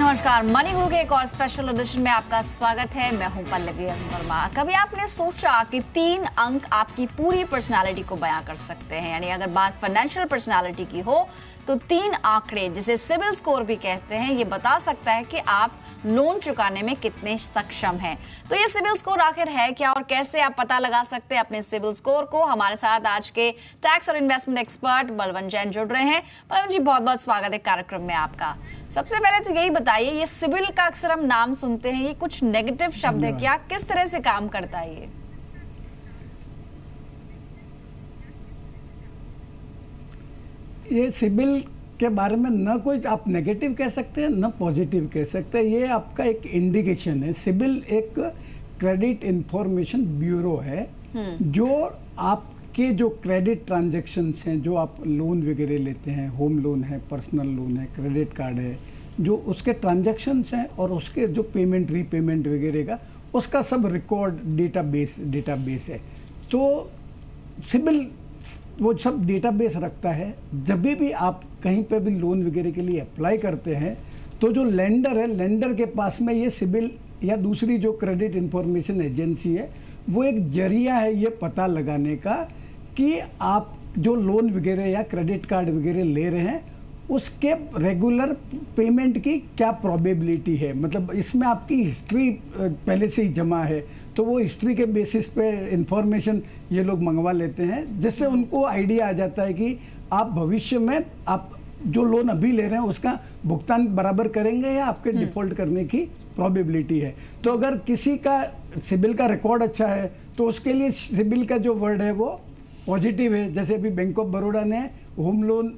नमस्कार, मनी गुरु के एक और स्पेशल एडिशन में आपका स्वागत है। मैं हूं पल्लवी वर्मा। कभी आपने सोचा कि 3 अंक आपकी पूरी पर्सनालिटी को बयां कर सकते हैं? यानी अगर बात फाइनेंशियल पर्सनालिटी की हो तो 3 आंकड़े, जिसे सिबिल स्कोर भी कहते हैं, ये बता सकता है कि आप लोन चुकाने में कितने सक्षम हैं। तो ये सिबिल स्कोर आखिर है क्या और कैसे आप पता लगा सकते हैं अपने सिबिल स्कोर को? हमारे साथ आज के टैक्स और इन्वेस्टमेंट एक्सपर्ट बलवंत जैन जुड़ रहे हैं। बलवंत जी, बहुत बहुत स्वागत है कार्यक्रम में आपका। सबसे पहले तो यही बताइए, ये सिबिल का अक्सर हम नाम सुनते हैं, ये कुछ नेगेटिव शब्द है क्या? किस तरह से काम करता है ये सिबिल के बारे में न कोई आप नेगेटिव कह सकते हैं न पॉजिटिव कह सकते हैं। ये आपका एक इंडिकेशन है। सिबिल एक क्रेडिट इंफॉर्मेशन ब्यूरो है जो आपके जो क्रेडिट ट्रांजैक्शंस हैं, जो आप लोन वगैरह लेते हैं, होम लोन है, पर्सनल लोन है, क्रेडिट कार्ड है, जो उसके ट्रांजैक्शंस हैं और उसके जो पेमेंट रीपेमेंट वगैरह का उसका सब रिकॉर्ड डेटाबेस है। तो सिबिल वो सब डेटाबेस रखता है। जब भी आप कहीं पे भी लोन वगैरह के लिए अप्लाई करते हैं तो जो लेंडर है, लेंडर के पास में ये सिबिल या दूसरी जो क्रेडिट इंफॉर्मेशन एजेंसी है, वो एक जरिया है ये पता लगाने का कि आप जो लोन वगैरह या क्रेडिट कार्ड वगैरह ले रहे हैं उसके रेगुलर पेमेंट की क्या प्रोबेबिलिटी है। मतलब इसमें आपकी हिस्ट्री पहले से ही जमा है, तो वो हिस्ट्री के बेसिस पे इंफॉर्मेशन ये लोग मंगवा लेते हैं, जिससे उनको आइडिया आ जाता है कि आप भविष्य में आप जो लोन अभी ले रहे हैं उसका भुगतान बराबर करेंगे या आपके डिफॉल्ट करने की प्रोबेबिलिटी है। तो अगर किसी का सिबिल का रिकॉर्ड अच्छा है तो उसके लिए सिबिल का जो वर्ड है वो पॉजिटिव है। जैसे अभी बैंक ऑफ बड़ौदा ने होम लोन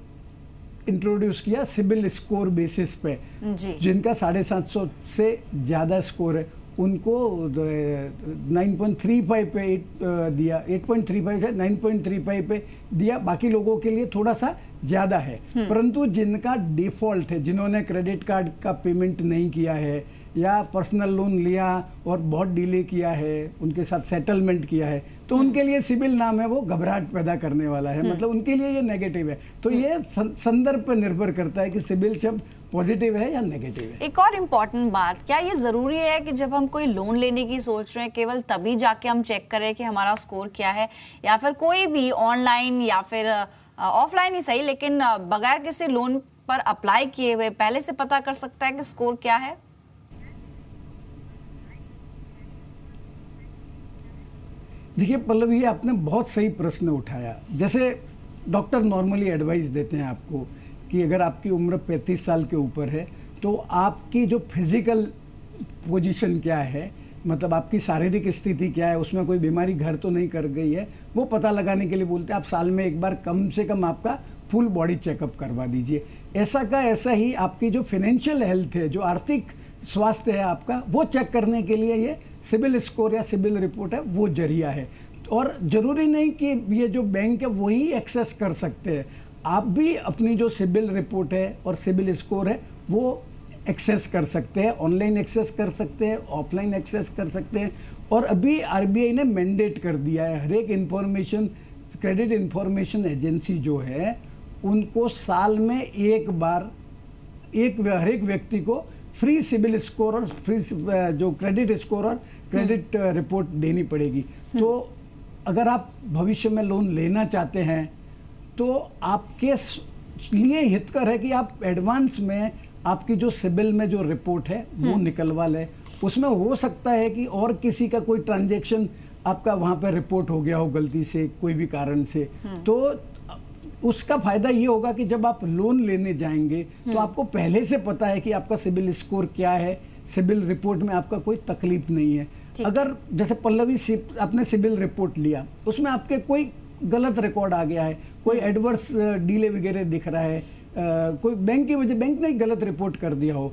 इंट्रोड्यूस किया सिबिल स्कोर बेसिस पे, जिनका 750 से ज़्यादा स्कोर है उनको 9.35 पे दिया, 8.35 से 9.35 पे दिया। बाकी लोगों के लिए थोड़ा सा ज़्यादा है। परंतु जिनका डिफ़ॉल्ट है, जिन्होंने क्रेडिट कार्ड का पेमेंट नहीं किया है या पर्सनल लोन लिया और बहुत डिले किया है, उनके साथ सेटलमेंट किया है, तो उनके लिए सिबिल नाम है वो घबराहट पैदा करने वाला है। मतलब उनके लिए ये नेगेटिव है। तो ये संदर्भ पर निर्भर करता है कि सिबिल शब्द पॉजिटिव है या नेगेटिव है। एक और इम्पॉर्टेंट बात, क्या ये जरूरी है कि जब हम कोई लोन लेने की सोच रहे हैं केवल तभी जाके हम चेक करें कि हमारा स्कोर क्या है, या फिर कोई भी ऑनलाइन या फिर ऑफलाइन ही सही, लेकिन बगैर किसी लोन पर अप्लाई किए हुए पहले से पता कर सकता है कि स्कोर क्या है? देखिए पल्लवी, ये आपने बहुत सही प्रश्न उठाया। जैसे डॉक्टर नॉर्मली एडवाइस देते हैं आपको कि अगर आपकी उम्र 35 साल के ऊपर है तो आपकी जो फिजिकल पोजीशन क्या है, मतलब आपकी शारीरिक स्थिति क्या है, उसमें कोई बीमारी घर तो नहीं कर गई है, वो पता लगाने के लिए बोलते हैं आप साल में एक बार कम से कम आपका फुल बॉडी चेकअप करवा दीजिए। ऐसा का ऐसा ही आपकी जो फाइनेंशियल हेल्थ है, जो आर्थिक स्वास्थ्य है आपका, वो चेक करने के लिए ये सिबिल स्कोर या सिबिल रिपोर्ट है वो जरिया है। और ज़रूरी नहीं कि ये जो बैंक है वही एक्सेस कर सकते हैं, आप भी अपनी जो सिबिल रिपोर्ट है और सिबिल स्कोर है वो एक्सेस कर सकते हैं। ऑनलाइन एक्सेस कर सकते हैं, ऑफलाइन एक्सेस कर सकते हैं। और अभी आरबीआई ने मैंडेट कर दिया है हर एक इंफॉर्मेशन, क्रेडिट इंफॉर्मेशन एजेंसी जो है उनको साल में एक बार हर एक व्यक्ति को फ्री सिबिल स्कोर और फ्री जो क्रेडिट स्कोर और क्रेडिट रिपोर्ट देनी पड़ेगी। तो अगर आप भविष्य में लोन लेना चाहते हैं तो आपके लिए हितकर है कि आप एडवांस में आपकी जो सिबिल में जो रिपोर्ट है वो निकलवा लें। उसमें हो सकता है कि और किसी का कोई ट्रांजैक्शन आपका वहाँ पर रिपोर्ट हो गया हो गलती से, कोई भी कारण से, तो उसका फायदा ये होगा कि जब आप लोन लेने जाएंगे तो आपको पहले से पता है कि आपका सिबिल स्कोर क्या है, सिबिल रिपोर्ट में आपका कोई तकलीफ नहीं है। अगर जैसे पल्लवी आपने सिबिल रिपोर्ट लिया, उसमें आपके कोई गलत रिकॉर्ड आ गया है, कोई एडवर्स डीले वगैरह दिख रहा है, कोई बैंक की वजह, बैंक ने गलत रिपोर्ट कर दिया हो,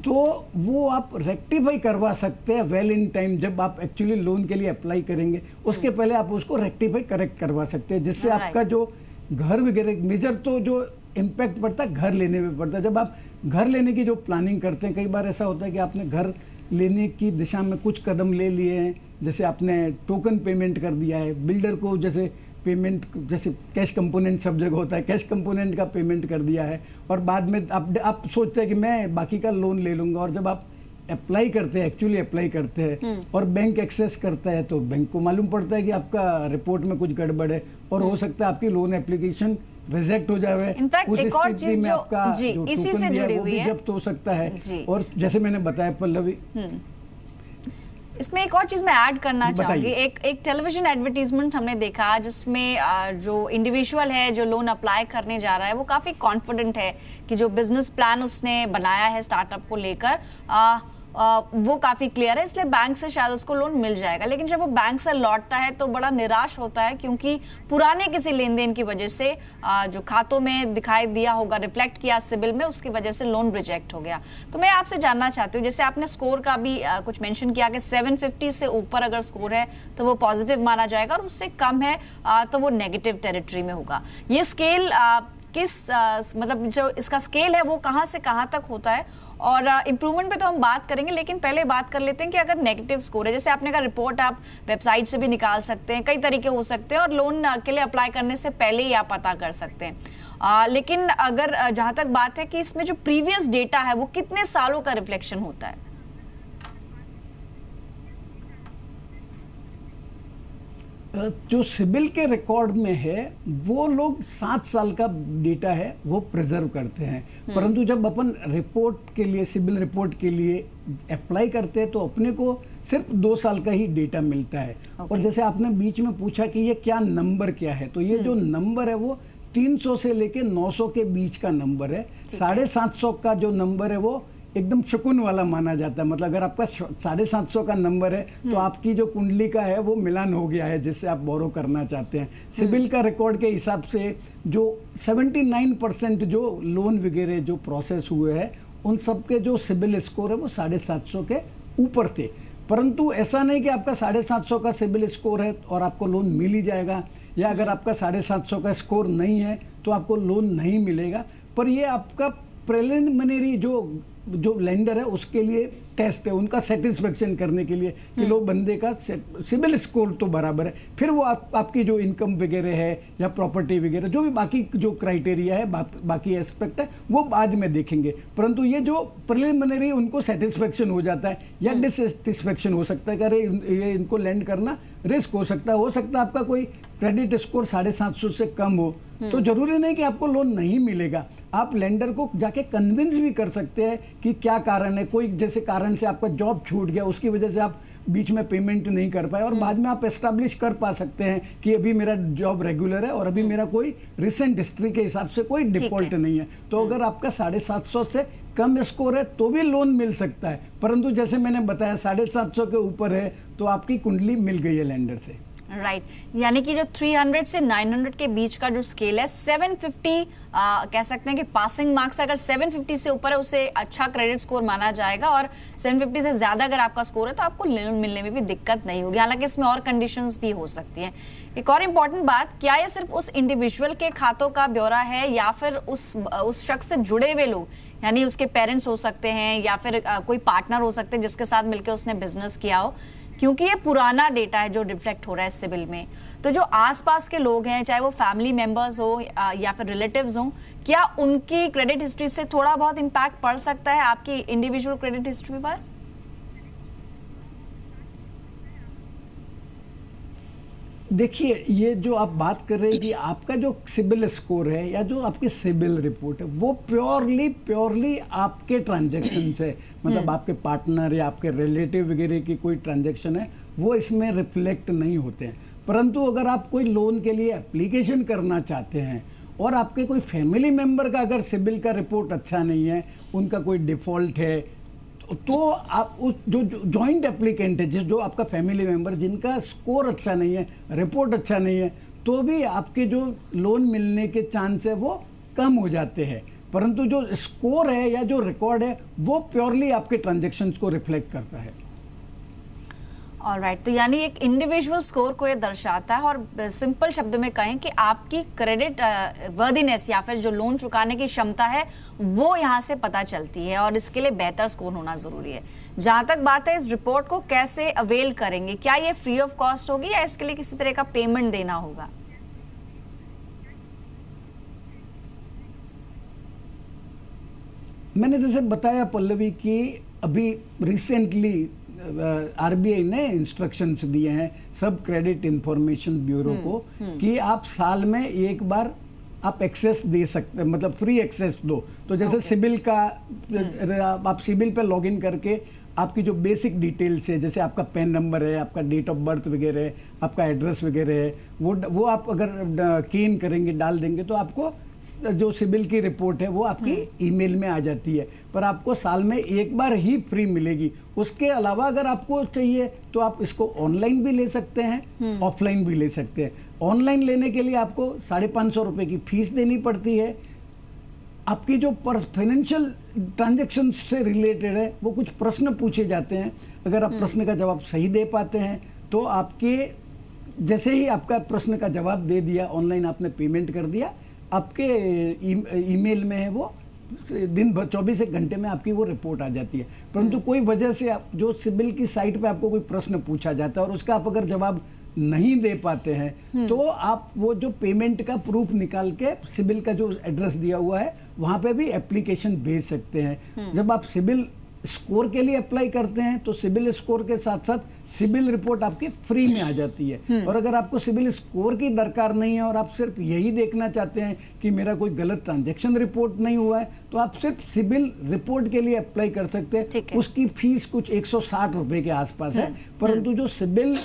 तो वो आप रेक्टिफाई करवा सकते हैं वेल इन टाइम। जब आप एक्चुअली लोन के लिए अप्लाई करेंगे उसके पहले आप उसको रेक्टिफाई करेक्ट करवा सकते हैं, जिससे आपका जो घर वगैरह मेजर तो जो इम्पैक्ट पड़ता है घर लेने में पड़ता है। जब आप घर लेने की जो प्लानिंग करते हैं, कई बार ऐसा होता है कि आपने घर लेने की दिशा में कुछ कदम ले लिए हैं, जैसे आपने टोकन पेमेंट कर दिया है, बिल्डर को जैसे पेमेंट, जैसे कैश कंपोनेंट सब जगह होता है, कैश कंपोनेंट का पेमेंट कर दिया है और बाद में आप सोचते हैं कि मैं बाकी का लोन ले लूँगा, और जब आप अप्लाई करते हैं, एक्चुअली अप्लाई करते हैं और बैंक एक्सेस करता है तो बैंक को मालूम पड़ता है कि आपका रिपोर्ट में कुछ गड़बड़ है और हो सकता है आपकी लोन एप्लीकेशन रिजेक्ट हो जाए। इनफैक्ट एक और चीज जो जी इसी से जुड़ी हुई है, जब्त हो सकता है। और जैसे मैंने बताया पल्लवी, इसमें एक और चीज मैं ऐड करना चाहूंगी। एक टेलीविजन एडवर्टीजमेंट हमने देखा जिसमें जो इंडिविजुअल है जो लोन अप्लाई करने जा रहा है वो काफी कॉन्फिडेंट है कि जो बिजनेस प्लान उसने बनाया है स्टार्टअप को लेकर वो काफी क्लियर है, इसलिए बैंक से शायद उसको लोन मिल जाएगा। लेकिन जब वो बैंक से लौटता है तो बड़ा निराश होता है, क्योंकि पुराने किसी लेन देन की वजह से जो खातों में दिखाई दिया होगा, रिफ्लेक्ट किया सिबिल में, उसकी वजह से लोन रिजेक्ट हो गया। तो मैं आपसे जानना चाहती हूँ, जैसे आपने स्कोर का भी कुछ मेंशन किया कि 750 से ऊपर अगर स्कोर है तो वो पॉजिटिव माना जाएगा और उससे कम है तो वो नेगेटिव टेरिटरी में होगा। ये स्केल किस मतलब जो इसका स्केल है वो कहाँ से कहाँ तक होता है, और इम्प्रूवमेंट पे तो हम बात करेंगे, लेकिन पहले बात कर लेते हैं कि अगर नेगेटिव स्कोर है, जैसे आपने कहा रिपोर्ट आप वेबसाइट से भी निकाल सकते हैं, कई तरीके हो सकते हैं और लोन के लिए अप्लाई करने से पहले ही आप पता कर सकते हैं। लेकिन अगर जहाँ तक बात है कि इसमें जो प्रीवियस डेटा है वो कितने सालों का रिफ्लेक्शन होता है? जो सिबिल के रिकॉर्ड में है वो लोग 7 साल का डेटा है वो प्रिजर्व करते हैं, परंतु जब अपन रिपोर्ट के लिए, सिबिल रिपोर्ट के लिए अप्लाई करते हैं तो अपने को सिर्फ 2 साल का ही डेटा मिलता है। और जैसे आपने बीच में पूछा कि ये क्या नंबर क्या है, तो ये जो नंबर है वो 300 से लेके 900 के बीच का नंबर है। 750 का जो नंबर है वो एकदम सुकून वाला माना जाता है। मतलब अगर आपका 750 का नंबर है तो आपकी जो कुंडली का है वो मिलान हो गया है जिससे आप बोरो करना चाहते हैं। सिबिल का रिकॉर्ड के हिसाब से जो 79% जो लोन वगैरह जो प्रोसेस हुए हैं उन सब के जो सिबिल स्कोर है वो 750 के ऊपर थे। परंतु ऐसा नहीं कि आपका 750 का सिबिल स्कोर है और आपको लोन मिल ही जाएगा, या अगर आपका 750 का स्कोर नहीं है तो आपको लोन नहीं मिलेगा। पर ये आपका प्रिलिमिनरी जो लेंडर है उसके लिए टेस्ट है, उनका सेटिस्फेक्शन करने के लिए कि लो बंदे का सिबिल स्कोर तो बराबर है। फिर वो आपकी जो इनकम वगैरह है या प्रॉपर्टी वगैरह जो भी बाकी जो क्राइटेरिया है, बाकी एस्पेक्ट है वो बाद में देखेंगे। परंतु ये जो प्रिलिमिनरी उनको सेटिस्फेक्शन हो जाता है या डिससेटिस्फेक्शन हो सकता है कि अरे ये इनको लैंड करना रिस्क हो सकता है आपका कोई क्रेडिट स्कोर 750 से कम हो तो जरूरी नहीं कि आपको लोन नहीं मिलेगा। आप लेंडर को जाके कन्विंस भी कर सकते हैं कि क्या कारण है, कोई जैसे कारण से आपका जॉब छूट गया उसकी वजह से आप बीच में पेमेंट नहीं कर पाए, और बाद में आप एस्टैब्लिश कर पा सकते हैं कि अभी मेरा जॉब रेगुलर है और अभी मेरा कोई रिसेंट हिस्ट्री के हिसाब से कोई डिफॉल्ट नहीं है। तो अगर आपका 750 से कम स्कोर है तो भी लोन मिल सकता है, परंतु जैसे मैंने बताया 750 के ऊपर है तो आपकी कुंडली मिल गई है लेंडर से। राइट यानी कि जो 300 से 900 के बीच का जो स्केल है 750 कह सकते हैं कि पासिंग मार्क्स अगर 750 से ऊपर है उसे अच्छा क्रेडिट स्कोर माना जाएगा, और 750 से ज़्यादा अगर आपका स्कोर है तो आपको लोन मिलने में भी दिक्कत नहीं होगी। हालांकि इसमें और कंडीशंस भी हो सकती हैं। एक और इम्पॉर्टेंट बात, क्या ये सिर्फ उस इंडिविजुअल के खातों का ब्यौरा है या फिर उस शख्स से जुड़े हुए लोग, यानी उसके पेरेंट्स हो सकते हैं या फिर कोई पार्टनर हो सकते हैं जिसके साथ मिलकर उसने बिजनेस किया हो, क्योंकि ये पुराना डेटा है जो रिफ्लेक्ट हो रहा है सिबिल में। तो जो आसपास के लोग हैं, चाहे वो फैमिली मेंबर्स हो या फिर रिलेटिव्स हो, क्या उनकी क्रेडिट हिस्ट्री से थोड़ा बहुत इम्पैक्ट पड़ सकता है आपकी इंडिविजुअल क्रेडिट हिस्ट्री पर? देखिए, ये जो आप बात कर रहे हैं कि आपका जो सिबिल स्कोर है या जो आपकी सिबिल रिपोर्ट है वो प्योरली आपके ट्रांजैक्शन से, मतलब आपके पार्टनर या आपके रिलेटिव वगैरह की कोई ट्रांजैक्शन है वो इसमें रिफ्लेक्ट नहीं होते हैं। परंतु अगर आप कोई लोन के लिए एप्लीकेशन करना चाहते हैं और आपके कोई फैमिली मेंबर का अगर सिबिल का रिपोर्ट अच्छा नहीं है, उनका कोई डिफॉल्ट है, तो आप उस जो जॉइंट एप्लीकेंट है, जो आपका फैमिली मेंबर जिनका स्कोर अच्छा नहीं है, रिपोर्ट अच्छा नहीं है, तो भी आपके जो लोन मिलने के चांस है वो कम हो जाते हैं। परंतु जो स्कोर है या जो रिकॉर्ड है वो प्योरली आपके ट्रांजैक्शंस को रिफ्लेक्ट करता है। ऑलराइट, तो यानी एक इंडिविजुअल स्कोर को ये दर्शाता है, और सिंपल शब्द में कहें कि आपकी क्रेडिट वर्दीनेस या फिर जो लोन चुकाने की क्षमता है वो यहाँ से पता चलती है, और इसके लिए बेहतर स्कोर होना ज़रूरी है। जहाँ तक बात है इस रिपोर्ट को कैसे अवेल करेंगे, क्या ये फ्री ऑफ कॉस्ट होगी या इसके लिए किसी तरह का पेमेंट देना होगा? मैंने जैसे बताया पल्लवी कि अभी रिसेंटली आरबीआई ने इंस्ट्रक्शंस दिए हैं सब क्रेडिट इंफॉर्मेशन ब्यूरो को कि आप साल में एक बार आप एक्सेस दे सकते हैं, मतलब फ्री एक्सेस दो। तो जैसे सिबिल का आप सिबिल पे लॉगिन करके आपकी जो बेसिक डिटेल्स है, जैसे आपका पैन नंबर है, आपका डेट ऑफ बर्थ वगैरह है, आपका एड्रेस वगैरह है, वो आप अगर कीन करेंगे, डाल देंगे तो आपको जो सिबिल की रिपोर्ट है वो आपकी ईमेल में आ जाती है। पर आपको साल में एक बार ही फ्री मिलेगी। उसके अलावा अगर आपको चाहिए तो आप इसको ऑनलाइन भी ले सकते हैं, ऑफलाइन भी ले सकते हैं। ऑनलाइन लेने के लिए आपको 550 रुपए की फीस देनी पड़ती है। आपकी जो फाइनेंशियल ट्रांजैक्शन से रिलेटेड है वो कुछ प्रश्न पूछे जाते हैं। अगर आप प्रश्न का जवाब सही दे पाते हैं तो आपके जैसे ही आपका प्रश्न का जवाब दे दिया, ऑनलाइन आपने पेमेंट कर दिया, आपके ईमेल में है वो दिन भर 24 घंटे में आपकी वो रिपोर्ट आ जाती है। परंतु कोई वजह से आप जो सिबिल की साइट पे आपको कोई प्रश्न पूछा जाता है और उसका आप अगर जवाब नहीं दे पाते हैं तो आप वो जो पेमेंट का प्रूफ निकाल के सिबिल का जो एड्रेस दिया हुआ है वहां पे भी एप्लीकेशन भेज सकते हैं। जब आप सिबिल स्कोर के लिए अप्लाई करते हैं तो सिबिल स्कोर के साथ साथ सिबिल रिपोर्ट आपकी फ्री में आ जाती है। और अगर आपको सिबिल स्कोर की दरकार नहीं है और आप सिर्फ यही देखना चाहते हैं कि मेरा कोई गलत ट्रांजैक्शन रिपोर्ट नहीं हुआ है तो आप सिर्फ सिबिल रिपोर्ट के लिए अप्लाई कर सकते हैं। उसकी फीस कुछ 160 रुपए के आसपास है। परंतु जो सिबिल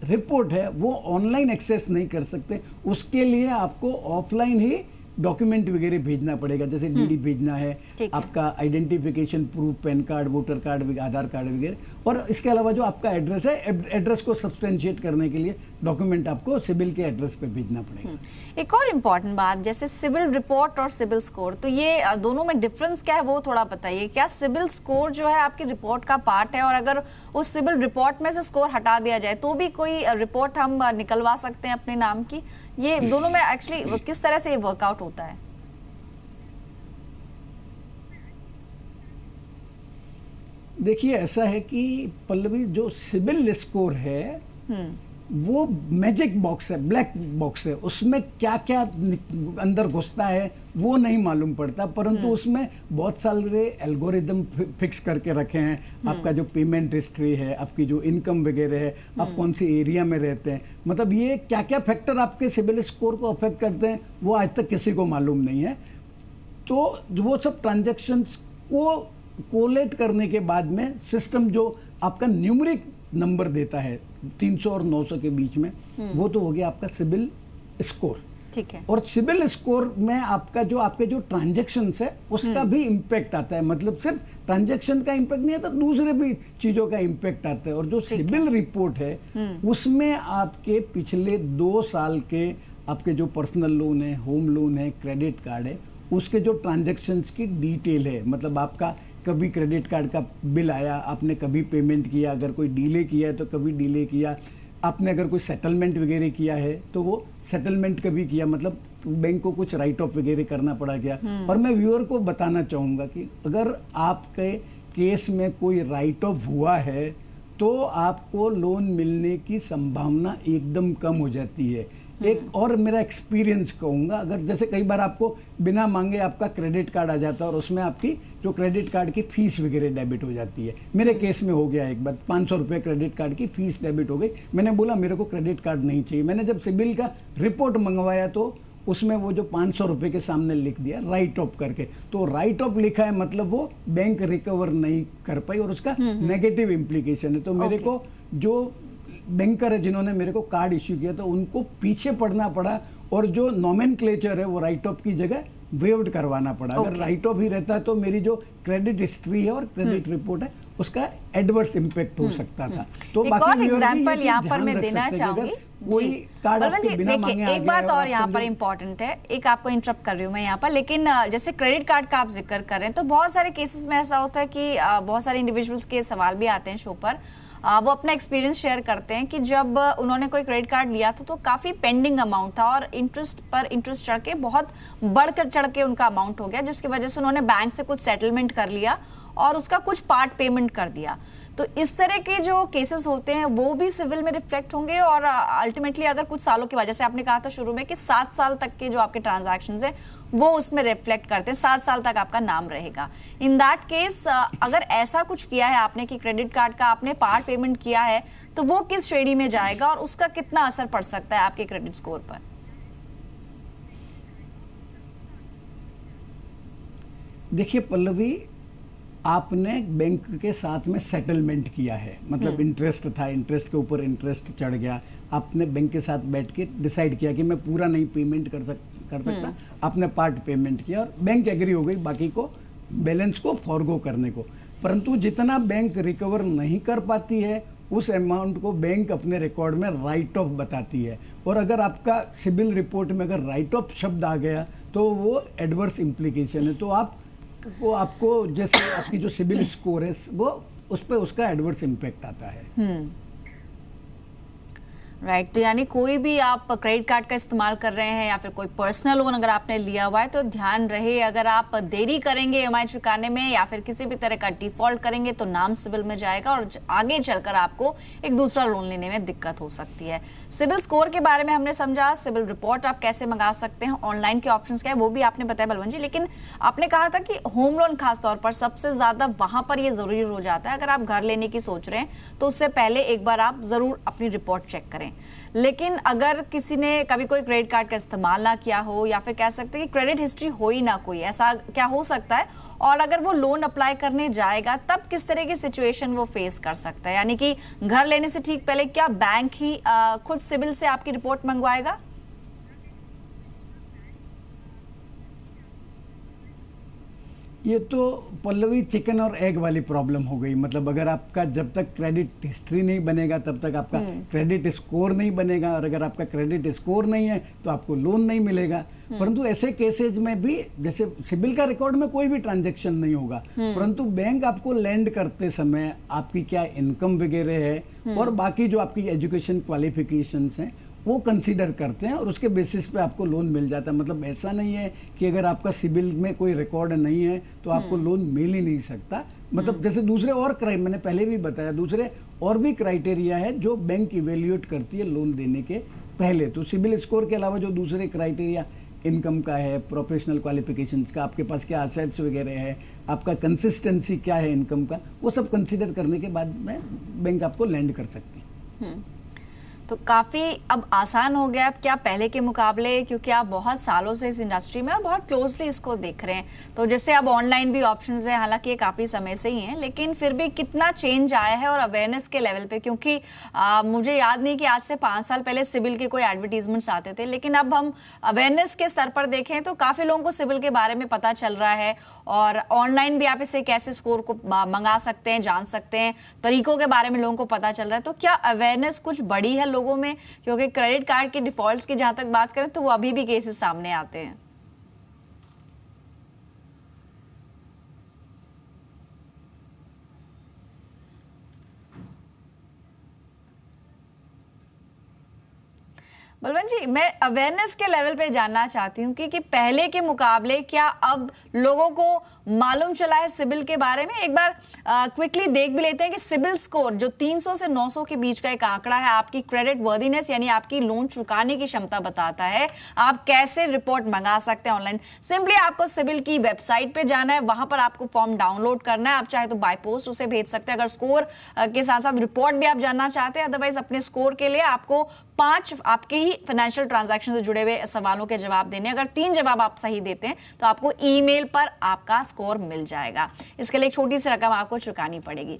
रिपोर्ट है वो ऑनलाइन एक्सेस नहीं कर सकते, उसके लिए आपको ऑफलाइन ही डॉक्यूमेंट वगैरह भेजना पड़ेगा। जैसे डीडी भेजना है, आपका identification proof, PAN card, voter card, Aadhaar card वगैरह, और इसके अलावा जो आपका एड्रेस है, एड्रेस को सब्सटेंशिएट करने के लिए डॉक्यूमेंट आपको सिबिल के एड्रेस पे भेजना पड़ेगा। एक और इम्पॉर्टेंट बात, जैसे सिबिल रिपोर्ट और सिबिल स्कोर, तो ये दोनों में डिफरेंस क्या है वो थोड़ा बताइए। क्या सिबिल स्कोर जो है आपकी रिपोर्ट का पार्ट है और अगर उस सिबिल रिपोर्ट में से स्कोर हटा दिया जाए तो भी कोई रिपोर्ट हम निकलवा सकते हैं अपने नाम की? ये दोनों में एक्चुअली किस तरह से ये वर्कआउट होता है? देखिए ऐसा है कि पल्लवी, जो सिबिल स्कोर है वो मैजिक बॉक्स है, ब्लैक बॉक्स है। उसमें क्या क्या अंदर घुसता है वो नहीं मालूम पड़ता, परंतु उसमें बहुत सारे एल्गोरिदम फिक्स करके रखे हैं। आपका जो पेमेंट हिस्ट्री है, आपकी जो इनकम वगैरह है, आप कौन सी एरिया में रहते हैं, मतलब ये क्या क्या फैक्टर आपके सिबिल स्कोर को अफेक्ट करते हैं वो आज तक किसी को मालूम नहीं है। तो वो सब ट्रांजैक्शंस को कोलेट करने के बाद में सिस्टम जो आपका न्यूमेरिक नंबर देता है 300 और 900 के बीच में, वो तो हो गया आपका सिबिल स्कोर। ठीक है। और सिबिल स्कोर में आपका जो आपके जो ट्रांजैक्शंस है उसका भी इम्पैक्ट आता है। मतलब सिर्फ ट्रांजैक्शन का इम्पैक्ट नहीं आता, दूसरे भी चीजों का इम्पैक्ट आता है। और जो सिबिल रिपोर्ट है उसमें आपके पिछले 2 साल के आपके जो पर्सनल लोन है, होम लोन है, क्रेडिट कार्ड है, उसके जो ट्रांजैक्शंस की डिटेल है, मतलब आपका कभी क्रेडिट कार्ड का बिल आया, आपने कभी पेमेंट किया, अगर कोई डिले किया है तो कभी डिले किया, आपने अगर कोई सेटलमेंट वगैरह किया है तो वो सेटलमेंट कभी किया, मतलब बैंक को कुछ राइट ऑफ वगैरह करना पड़ा क्या। और मैं व्यूअर को बताना चाहूँगा कि अगर आपके केस में कोई राइट ऑफ हुआ है तो आपको लोन मिलने की संभावना एकदम कम हो जाती है। एक और मेरा एक्सपीरियंस कहूँगा, अगर जैसे कई बार आपको बिना मांगे आपका क्रेडिट कार्ड आ जाता है और उसमें आपकी जो क्रेडिट कार्ड की फीस वगैरह डेबिट हो जाती है। मेरे केस में हो गया एक बार, 500 रुपये क्रेडिट कार्ड की फीस डेबिट हो गई। मैंने बोला मेरे को क्रेडिट कार्ड नहीं चाहिए। मैंने जब सिबिल का रिपोर्ट मंगवाया तो उसमें वो जो 500 रुपये के सामने लिख दिया राइट ऑफ करके, तो राइट ऑफ लिखा है मतलब वो बैंक रिकवर नहीं कर पाई और उसका नेगेटिव इम्प्लीकेशन है। तो मेरे को जो बैंकर है जिन्होंने मेरे को कार्ड इश्यू किया तो उनको पीछे पड़ना पड़ा और जो नॉमेनक्लेचर है वो राइट ऑफ की जगह वेव्ड करवाना पड़ा। अगर राइट ऑफ ही रहता तो मेरी जो क्रेडिट हिस्ट्री है और क्रेडिट रिपोर्ट है उसका एडवर्स इम्पैक्ट हो सकता था। तो एक और एग्जांपल यहाँ पर मैं देना चाहूंगी। कोई कार्ड आपके बिना मांगे आ गया। एक बात और यहाँ पर इम्पोर्टेंट है, एक आपको इंटरप्ट कर रही हूँ मैं यहाँ पर, लेकिन जैसे क्रेडिट कार्ड का आप जिक्र कर रहे हैं तो बहुत सारे केसेस में ऐसा होता है कि बहुत सारे इंडिविजुअल्स के सवाल भी आते हैं शो पर, वो अपना एक्सपीरियंस शेयर करते हैं कि जब उन्होंने कोई क्रेडिट कार्ड लिया था तो काफ़ी पेंडिंग अमाउंट था और इंटरेस्ट पर इंटरेस्ट चढ़ के बहुत बढ़कर चढ़ के उनका अमाउंट हो गया, जिसकी वजह से उन्होंने बैंक से कुछ सेटलमेंट कर लिया और उसका कुछ पार्ट पेमेंट कर दिया। तो इस तरह के जो केसेस होते हैं वो भी सिविल में रिफ्लेक्ट होंगे और अल्टीमेटली अगर कुछ सालों की वजह से आपने कहा था शुरू में कि 7 साल तक के जो आपके ट्रांजैक्शंस हैं वो उसमें रिफ्लेक्ट करते हैं, 7 साल तक आपका नाम रहेगा। इन दैट केस अगर ऐसा कुछ किया है आपने कि क्रेडिट कार्ड का आपने पार्ट पेमेंट किया है तो वो किस श्रेणी में जाएगा और उसका कितना असर पड़ सकता है आपके क्रेडिट स्कोर पर? देखिए पल्लवी, आपने बैंक के साथ में सेटलमेंट किया है, मतलब इंटरेस्ट था, इंटरेस्ट के ऊपर इंटरेस्ट चढ़ गया, आपने बैंक के साथ बैठ के डिसाइड किया कि मैं पूरा नहीं पेमेंट कर सकता, आपने पार्ट पेमेंट किया और बैंक एग्री हो गई बाकी को बैलेंस को फॉरगो करने को। परंतु जितना बैंक रिकवर नहीं कर पाती है उस अमाउंट को बैंक अपने रिकॉर्ड में राइट ऑफ बताती है, और अगर आपका सिबिल रिपोर्ट में अगर राइट ऑफ शब्द आ गया तो वो एडवर्स इम्प्लीकेशन है। तो आपको जैसे आपकी जो सिबिल स्कोर है वो उस पर उसका एडवर्स इम्पैक्ट आता है। राइट तो यानी कोई भी आप क्रेडिट कार्ड का इस्तेमाल कर रहे हैं या फिर कोई पर्सनल लोन अगर आपने लिया हुआ है तो ध्यान रहे, अगर आप देरी करेंगे ईएमआई चुकाने में या फिर किसी भी तरह का डिफॉल्ट करेंगे तो नाम सिबिल में जाएगा और आगे चलकर आपको एक दूसरा लोन लेने में दिक्कत हो सकती है। सिबिल स्कोर के बारे में हमने समझा, सिबिल रिपोर्ट आप कैसे मंगा सकते हैं, ऑनलाइन के ऑप्शंस क्या है वो भी आपने बताया बलवंत जी, लेकिन आपने कहा था कि होम लोन खासतौर पर सबसे ज्यादा वहां पर ये जरूरी हो जाता है। अगर आप घर लेने की सोच रहे हैं तो उससे पहले एक बार आप जरूर अपनी रिपोर्ट चेक करें। लेकिन अगर किसी ने कभी कोई क्रेडिट कार्ड का इस्तेमाल ना किया हो या फिर कह सकते हैं कि क्रेडिट हिस्ट्री हो ही ना कोई, ऐसा क्या हो सकता है? और अगर वो लोन अप्लाई करने जाएगा तब किस तरह की सिचुएशन वो फेस कर सकता है? यानी कि घर लेने से ठीक पहले क्या बैंक ही खुद सिबिल से आपकी रिपोर्ट मंगवाएगा? ये तो पल्लवी चिकन और एग वाली प्रॉब्लम हो गई। मतलब अगर आपका जब तक क्रेडिट हिस्ट्री नहीं बनेगा तब तक आपका क्रेडिट स्कोर नहीं बनेगा, और अगर आपका क्रेडिट स्कोर नहीं है तो आपको लोन नहीं मिलेगा। परंतु ऐसे केसेज में भी जैसे सिबिल का रिकॉर्ड में कोई भी ट्रांजैक्शन नहीं होगा, परंतु बैंक आपको लैंड करते समय आपकी क्या इनकम वगैरह है और बाकी जो आपकी एजुकेशन क्वालिफिकेशंस हैं वो कंसीडर करते हैं और उसके बेसिस पे आपको लोन मिल जाता है। मतलब ऐसा नहीं है कि अगर आपका सिबिल में कोई रिकॉर्ड नहीं है तो आपको लोन मिल ही नहीं सकता। मतलब जैसे दूसरे और मैंने पहले भी बताया, दूसरे और भी क्राइटेरिया है जो बैंक इवेल्युएट करती है लोन देने के पहले। तो सिबिल स्कोर के अलावा जो दूसरे क्राइटेरिया इनकम का है, प्रोफेशनल क्वालिफिकेशंस का, आपके पास क्या असेट्स वगैरह है, आपका कंसिस्टेंसी क्या है इनकम का, वो सब कंसीडर करने के बाद में बैंक आपको लैंड कर सकती है। तो काफ़ी अब आसान हो गया क्या पहले के मुकाबले, क्योंकि आप बहुत सालों से इस इंडस्ट्री में और बहुत क्लोजली इसको देख रहे हैं। तो जैसे अब ऑनलाइन भी ऑप्शंस हैं, हालांकि ये काफ़ी समय से ही हैं, लेकिन फिर भी कितना चेंज आया है और अवेयरनेस के लेवल पे, क्योंकि मुझे याद नहीं कि आज से 5 साल पहले सिबिल के कोई एडवर्टीजमेंट्स आते थे, लेकिन अब हम अवेयरनेस के स्तर पर देखें तो काफ़ी लोगों को सिबिल के बारे में पता चल रहा है और ऑनलाइन भी आप इसे कैसे स्कोर को मंगा सकते हैं, जान सकते हैं, तरीकों के बारे में लोगों को पता चल रहा है। तो क्या अवेयरनेस कुछ बड़ी है लोगों में? क्योंकि क्रेडिट कार्ड के डिफॉल्ट्स की जहां तक बात करें तो वो अभी भी केसेस सामने आते हैं। बलवंत जी, मैं अवेयरनेस के लेवल पे जानना चाहती हूँ कि पहले के मुकाबले क्या अब लोगों को मालूम चला है सिबिल के बारे में? एक बार क्विकली देख भी लेते हैं कि सिबिल स्कोर जो 300 से 900 के बीच का एक आंकड़ा है, आपकी क्रेडिट वर्दीनेस यानी आपकी लोन चुकाने की क्षमता बताता है। आप कैसे रिपोर्ट मंगा सकते हैं ऑनलाइन? सिंपली आपको सिबिल की वेबसाइट पे जाना है, वहां पर आपको फॉर्म डाउनलोड करना है। आप चाहे तो बाय पोस्ट उसे भेज सकते हैं अगर स्कोर के साथ साथ रिपोर्ट भी आप जानना चाहते हैं। अदरवाइज अपने स्कोर के लिए आपको 5 आपके ही फाइनेंशियल ट्रांजैक्शन से जुड़े हुए सवालों के जवाब देने। अगर 3 जवाब आप सही देते हैं तो आपको ईमेल पर आपका स्कोर मिल जाएगा। इसके लिए एक छोटी सी रकम आपको चुकानी पड़ेगी।